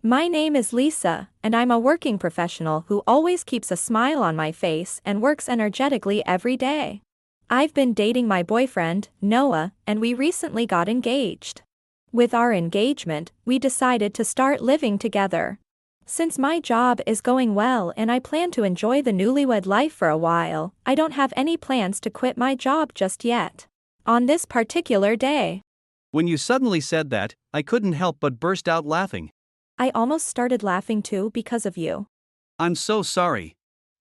My name is Lisa, and I'm a working professional who always keeps a smile on my face and works energetically every day. I've been dating my boyfriend, Noah, and we recently got engaged. With our engagement, we decided to start living together. Since my job is going well and I plan to enjoy the newlywed life for a while, I don't have any plans to quit my job just yet. On this particular day, When you suddenly said that, I couldn't help but burst out laughing. I almost started laughing too because of you. I'm so sorry.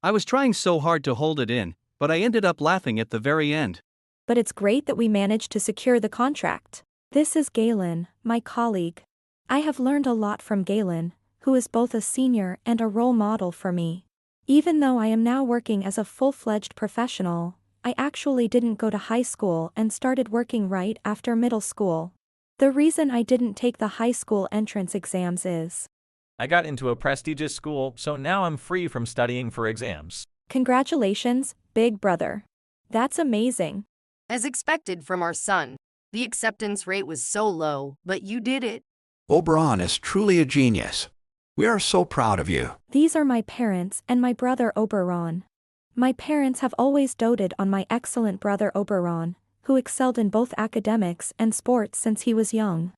I was trying so hard to hold it in, but I ended up laughing at the very end. But it's great that we managed to secure the contract. This is Galen, my colleague. I have learned a lot from Galen, who is both a senior and a role model for me. Even though I am now working as a full-fledged professional, I actually didn't go to high school and started working right after middle school. The reason I didn't take the high school entrance exams is, I got into a prestigious school, so now I'm free from studying for exams. congratulations, big brother. That's amazing. As expected from our son, the acceptance rate was so low, but you did it. Oberon is truly a genius. We are so proud of you. These are my parents and my brother Oberon. My parents have always doted on my excellent brother Oberon, who excelled in both academics and sports since he was young.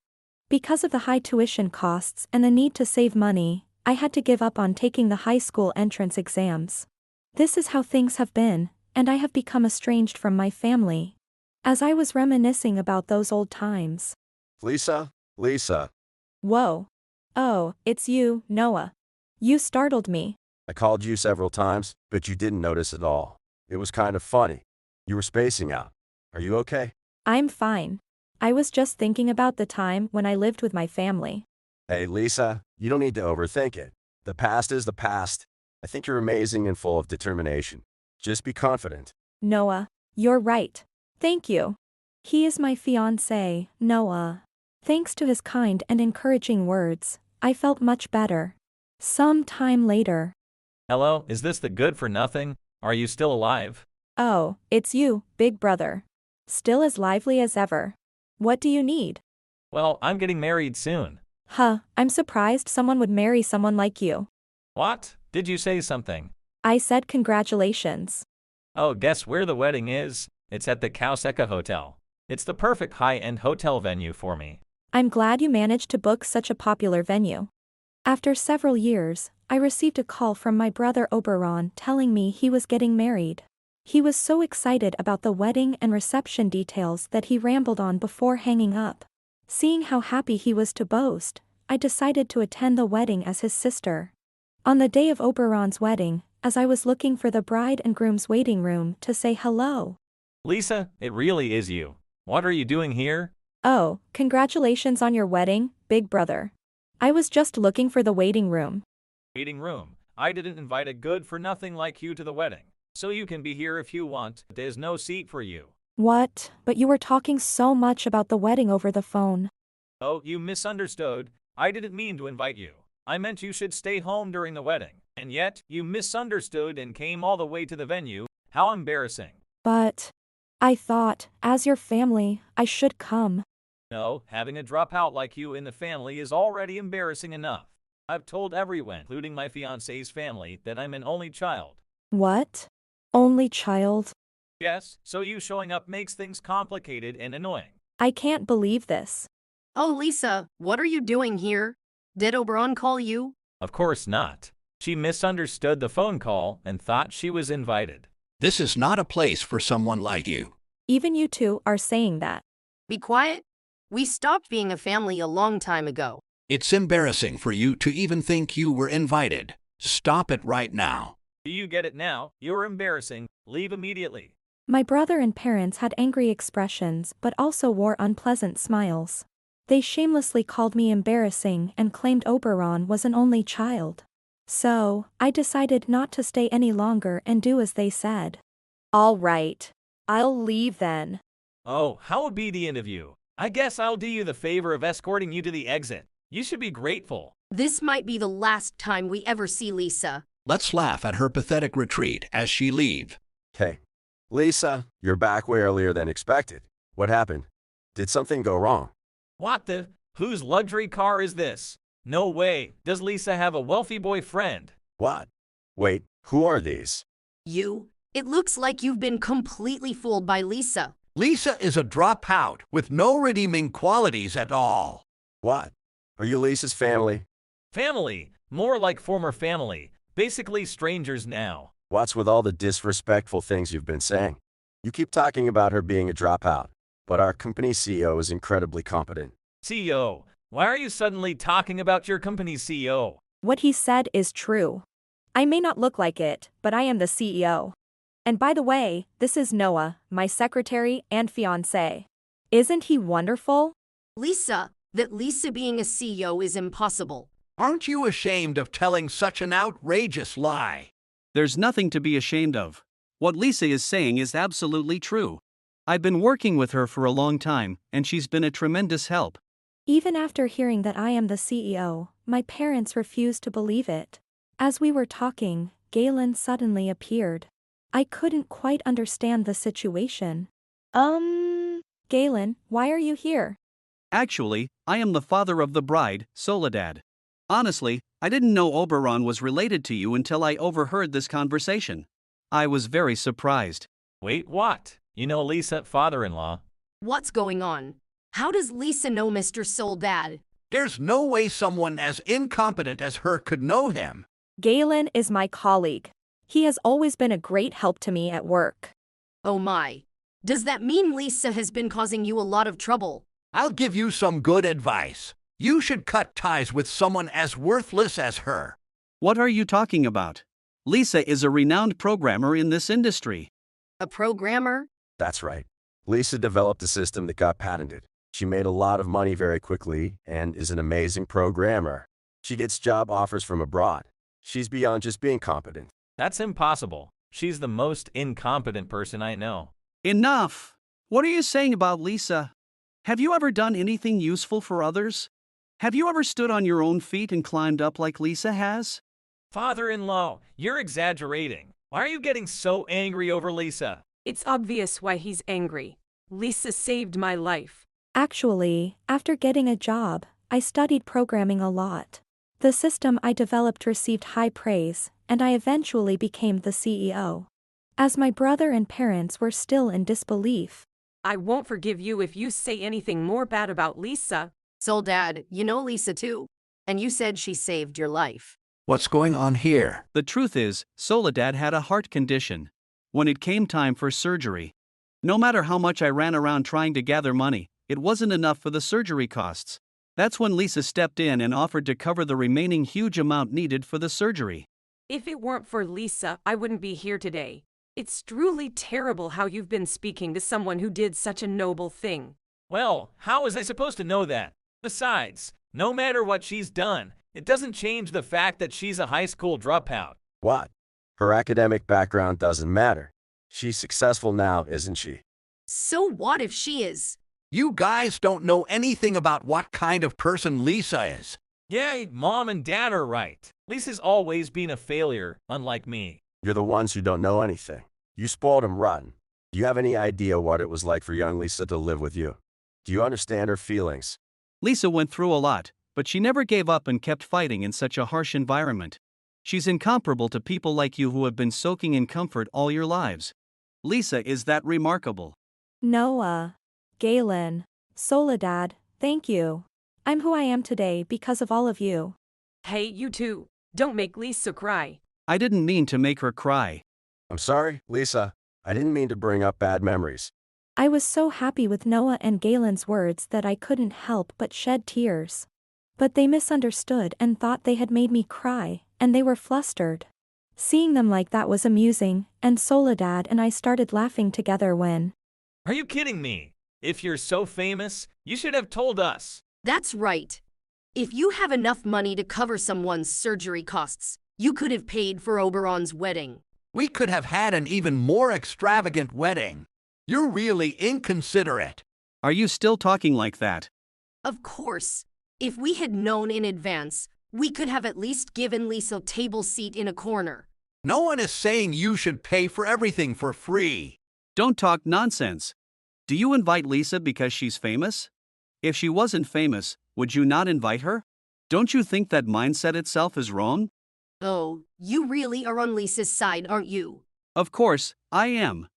Because of the high tuition costs and the need to save money, I had to give up on taking the high school entrance exams. This is how things have been, and I have become estranged from my family. As I was reminiscing about those old times. Lisa. Whoa. Oh, it's you, Noah. You startled me. I called you several times, but you didn't notice at all. It was kind of funny. You were spacing out. Are you okay? I'm fine. I was just thinking about the time when I lived with my family. Hey, Lisa, you don't need to overthink it. The past is the past. I think you're amazing and full of determination. Just be confident. Noah, you're right. Thank you. He is my fiancé, Noah. Thanks to his kind and encouraging words, I felt much better. Some time later. Hello, is this the good for nothing? Are you still alive? Oh, it's you, big brother. Still as lively as ever. What do you need? Well, I'm getting married soon. Huh, I'm surprised someone would marry someone like you. What? Did you say something? I said congratulations. Oh, guess where the wedding is? It's at the Kauseka Hotel. It's the perfect high-end hotel venue for me. I'm glad you managed to book such a popular venue. After several years, I received a call from my brother Oberon telling me he was getting married. He was so excited about the wedding and reception details that he rambled on before hanging up. Seeing how happy he was to boast, I decided to attend the wedding as his sister. On the day of Oberon's wedding, as I was looking for the bride and groom's waiting room to say hello. Lisa, it really is you. What are you doing here? Oh, congratulations on your wedding, big brother. I was just looking for the waiting room. Waiting room. I didn't invite a good-for-nothing like you to the wedding. So you can be here if you want. There's no seat for you. What? But you were talking so much about the wedding over the phone. Oh, you misunderstood. I didn't mean to invite you. I meant you should stay home during the wedding. And yet, you misunderstood and came all the way to the venue. How embarrassing. But I thought, as your family, I should come. No, having a dropout like you in the family is already embarrassing enough. I've told everyone, including my fiancé's family, that I'm an only child. What? Only child? Yes, so you showing up makes things complicated and annoying. I can't believe this. Oh, Lisa, what are you doing here? Did Oberon call you? Of course not. She misunderstood the phone call and thought she was invited. This is not a place for someone like you. Even you two are saying that. Be quiet. We stopped being a family a long time ago. It's embarrassing for you to even think you were invited. Stop it right now. Do you get it now? You're embarrassing. Leave immediately. My brother and parents had angry expressions but also wore unpleasant smiles. They shamelessly called me embarrassing and claimed Oberon was an only child. So, I decided not to stay any longer and do as they said. All right. I'll leave then. Oh, how obedient of you. I guess I'll do you the favor of escorting you to the exit. You should be grateful. This might be the last time we ever see Lisa. Let's laugh at her pathetic retreat as she leaves. Hey, Lisa, you're back way earlier than expected. What happened? Did something go wrong? What the? Whose luxury car is this? No way. Does Lisa have a wealthy boyfriend? What? Wait, who are these? You? It looks like you've been completely fooled by Lisa. Lisa is a dropout with no redeeming qualities at all. What? Are you Lisa's family? Family. More like former family. Basically strangers now. What's with all the disrespectful things you've been saying? You keep talking about her being a dropout, but our company's CEO is incredibly competent. CEO. Why are you suddenly talking about your company's CEO? What he said is true. I may not look like it, but I am the CEO. And by the way, this is Noah, my secretary and fiancé. Isn't he wonderful? Lisa, that Lisa being a CEO is impossible. Aren't you ashamed of telling such an outrageous lie? There's nothing to be ashamed of. What Lisa is saying is absolutely true. I've been working with her for a long time, and she's been a tremendous help. Even after hearing that I am the CEO, my parents refused to believe it. As we were talking, Galen suddenly appeared. I couldn't quite understand the situation. Galen, why are you here? Actually, I am the father of the bride, Soledad. Honestly, I didn't know Oberon was related to you until I overheard this conversation. I was very surprised. Wait, what? You know Lisa, father-in-law. What's going on? How does Lisa know Mr. Soledad? There's no way someone as incompetent as her could know him. Galen is my colleague. He has always been a great help to me at work. Oh my. Does that mean Lisa has been causing you a lot of trouble? I'll give you some good advice. You should cut ties with someone as worthless as her. What are you talking about? Lisa is a renowned programmer in this industry. A programmer? That's right. Lisa developed a system that got patented. She made a lot of money very quickly and is an amazing programmer. She gets job offers from abroad. She's beyond just being competent. That's impossible. She's the most incompetent person I know. Enough! What are you saying about Lisa? Have you ever done anything useful for others? Have you ever stood on your own feet and climbed up like Lisa has? Father-in-law, you're exaggerating. Why are you getting so angry over Lisa? It's obvious why he's angry. Lisa saved my life. Actually, after getting a job, I studied programming a lot. The system I developed received high praise, and I eventually became the CEO. As my brother and parents were still in disbelief. I won't forgive you if you say anything more bad about Lisa. Soledad, you know Lisa too. And you said she saved your life. What's going on here? The truth is, Soledad had a heart condition. When it came time for surgery, no matter how much I ran around trying to gather money, it wasn't enough for the surgery costs. That's when Lisa stepped in and offered to cover the remaining huge amount needed for the surgery. If it weren't for Lisa, I wouldn't be here today. It's truly terrible how you've been speaking to someone who did such a noble thing. Well, how was I supposed to know that? Besides, no matter what she's done, it doesn't change the fact that she's a high school dropout. What? Her academic background doesn't matter. She's successful now, isn't she? So what if she is? You guys don't know anything about what kind of person Lisa is. Yeah, mom and dad are right. Lisa's always been a failure, unlike me. You're the ones who don't know anything. You spoiled him rotten. Do you have any idea what it was like for young Lisa to live with you? Do you understand her feelings? Lisa went through a lot, but she never gave up and kept fighting in such a harsh environment. She's incomparable to people like you who have been soaking in comfort all your lives. Lisa is that remarkable. Noah, Galen, Soledad, thank you. I'm who I am today because of all of you. Hey, you two, don't make Lisa cry. I didn't mean to make her cry. I'm sorry, Lisa. I didn't mean to bring up bad memories. I was so happy with Noah and Galen's words that I couldn't help but shed tears. But they misunderstood and thought they had made me cry, and they were flustered. Seeing them like that was amusing, and Soledad and I started laughing together when... Are you kidding me? If you're so famous, you should have told us. That's right. If you have enough money to cover someone's surgery costs, you could have paid for Oberon's wedding. We could have had an even more extravagant wedding. You're really inconsiderate. Are you still talking like that? Of course. If we had known in advance, we could have at least given Lisa a table seat in a corner. No one is saying you should pay for everything for free. Don't talk nonsense. Do you invite Lisa because she's famous? If she wasn't famous, would you not invite her? Don't you think that mindset itself is wrong? Oh, you really are on Lisa's side, aren't you? Of course, I am.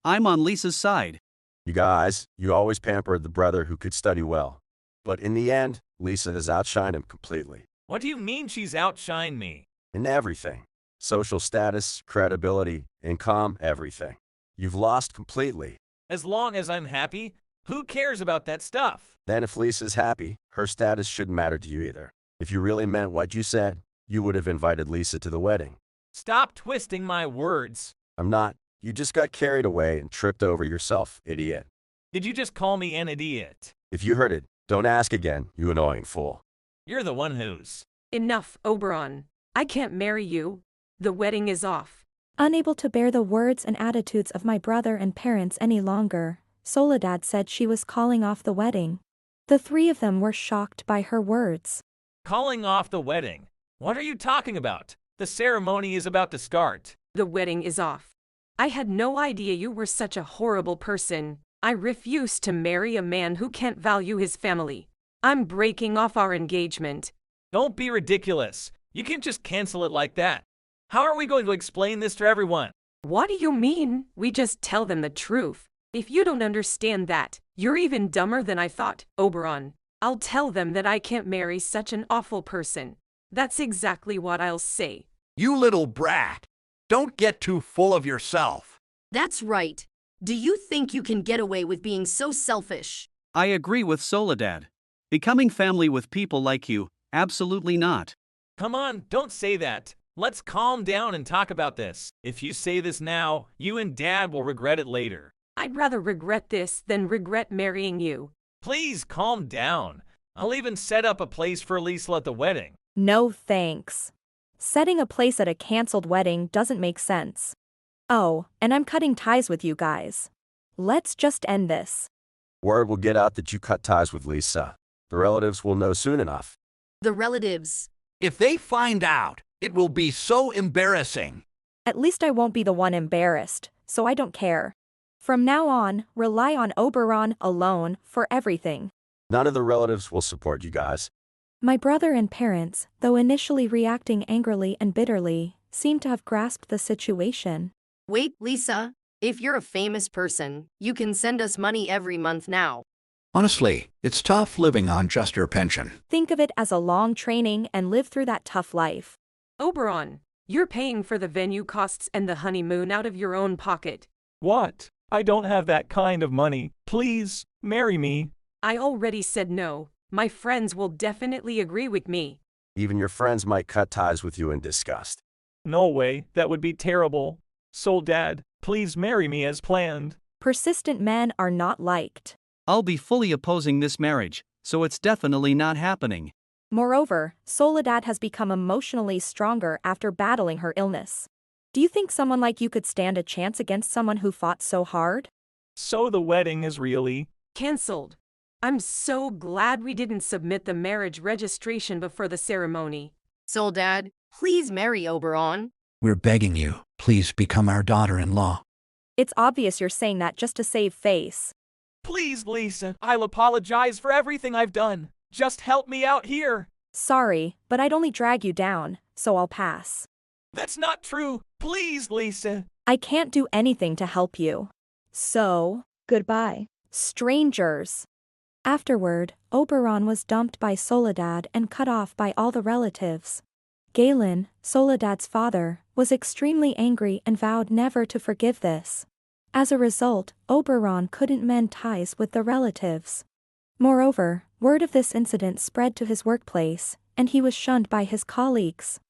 I'm on Lisa's side. You guys, you always pampered the brother who could study well. But in the end, Lisa has outshined him completely. What do you mean she's outshined me? In everything. Social status, credibility, income, everything. You've lost completely. As long as I'm happy, who cares about that stuff? Then if Lisa's happy, her status shouldn't matter to you either. If you really meant what you said, you would have invited Lisa to the wedding. Stop twisting my words. I'm not. You just got carried away and tripped over yourself, idiot. Did you just call me an idiot? If you heard it, don't ask again, you annoying fool. You're the one who's. Enough, Oberon. I can't marry you. The wedding is off. Unable to bear the words and attitudes of my brother and parents any longer, Soledad said she was calling off the wedding. The three of them were shocked by her words. Calling off the wedding? What are you talking about? The ceremony is about to start. The wedding is off. I had no idea you were such a horrible person. I refuse to marry a man who can't value his family. I'm breaking off our engagement. Don't be ridiculous. You can't just cancel it like that. How are we going to explain this to everyone? What do you mean? We just tell them the truth. If you don't understand that, you're even dumber than I thought, Oberon. I'll tell them that I can't marry such an awful person. That's exactly what I'll say. You little brat. Don't get too full of yourself. That's right. Do you think you can get away with being so selfish? I agree with Soledad. Becoming family with people like you, absolutely not. Come on, don't say that. Let's calm down and talk about this. If you say this now, you and Dad will regret it later. I'd rather regret this than regret marrying you. Please calm down. I'll even set up a place for Lisa at the wedding. No thanks. Setting a place at a cancelled wedding doesn't make sense. Oh, and I'm cutting ties with you guys. Let's just end this. Word will get out that you cut ties with Lisa. The relatives will know soon enough. The relatives. If they find out, it will be so embarrassing. At least I won't be the one embarrassed, so I don't care. From now on, rely on Oberon alone for everything. None of the relatives will support you guys. My brother and parents, though initially reacting angrily and bitterly, seemed to have grasped the situation. Wait, Lisa. If you're a famous person, you can send us money every month now. Honestly, it's tough living on just your pension. Think of it as a long training and live through that tough life. Oberon, you're paying for the venue costs and the honeymoon out of your own pocket. What? I don't have that kind of money. Please, marry me. I already said no. My friends will definitely agree with me. Even your friends might cut ties with you in disgust. No way, that would be terrible. Soledad, please marry me as planned. Persistent men are not liked. I'll be fully opposing this marriage, so it's definitely not happening. Moreover, Soledad has become emotionally stronger after battling her illness. Do you think someone like you could stand a chance against someone who fought so hard? So the wedding is really Cancelled. I'm so glad we didn't submit the marriage registration before the ceremony. Soledad, please marry Oberon. We're begging you, please become our daughter-in-law. It's obvious you're saying that just to save face. Please, Lisa, I'll apologize for everything I've done. Just help me out here. Sorry, but I'd only drag you down, so I'll pass. That's not true. Please, Lisa. I can't do anything to help you. So, goodbye, strangers. Afterward, Oberon was dumped by Soledad and cut off by all the relatives. Galen, Soledad's father, was extremely angry and vowed never to forgive this. As a result, Oberon couldn't mend ties with the relatives. Moreover, word of this incident spread to his workplace, and he was shunned by his colleagues.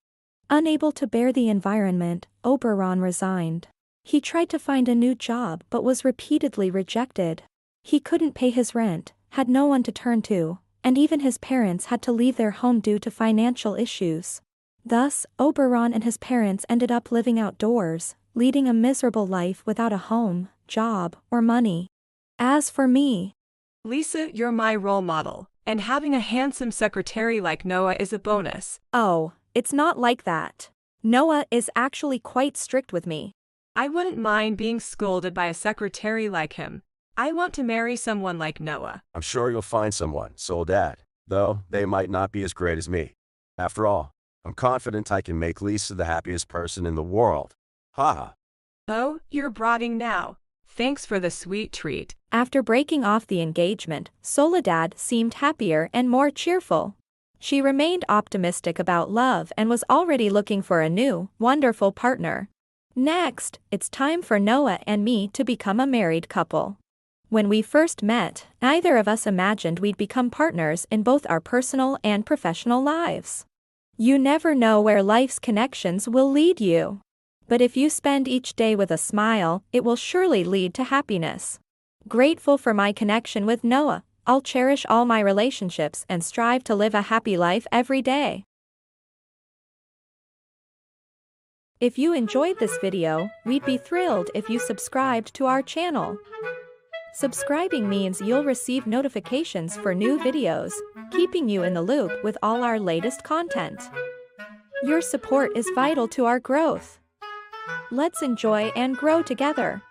Unable to bear the environment, Oberon resigned. He tried to find a new job but was repeatedly rejected. He couldn't pay his rent, had no one to turn to, and even his parents had to leave their home due to financial issues. Thus, Oberon and his parents ended up living outdoors, leading a miserable life without a home, job, or money. As for me, Lisa, you're my role model, and having a handsome secretary like Noah is a bonus. oh, it's not like that. Noah is actually quite strict with me. I wouldn't mind being scolded by a secretary like him. I want to marry someone like Noah. I'm sure you'll find someone, Soledad. Though, they might not be as great as me. After all, I'm confident I can make Lisa the happiest person in the world. Haha. Oh, you're brooding now. Thanks for the sweet treat. After breaking off the engagement, Soledad seemed happier and more cheerful. She remained optimistic about love and was already looking for a new, wonderful partner. Next, it's time for Noah and me to become a married couple. When we first met, neither of us imagined we'd become partners in both our personal and professional lives. You never know where life's connections will lead you. But if you spend each day with a smile, it will surely lead to happiness. Grateful for my connection with Noah, I'll cherish all my relationships and strive to live a happy life every day. If you enjoyed this video, we'd be thrilled if you subscribed to our channel. Subscribing means you'll receive notifications for new videos, keeping you in the loop with all our latest content. Your support is vital to our growth. Let's enjoy and grow together.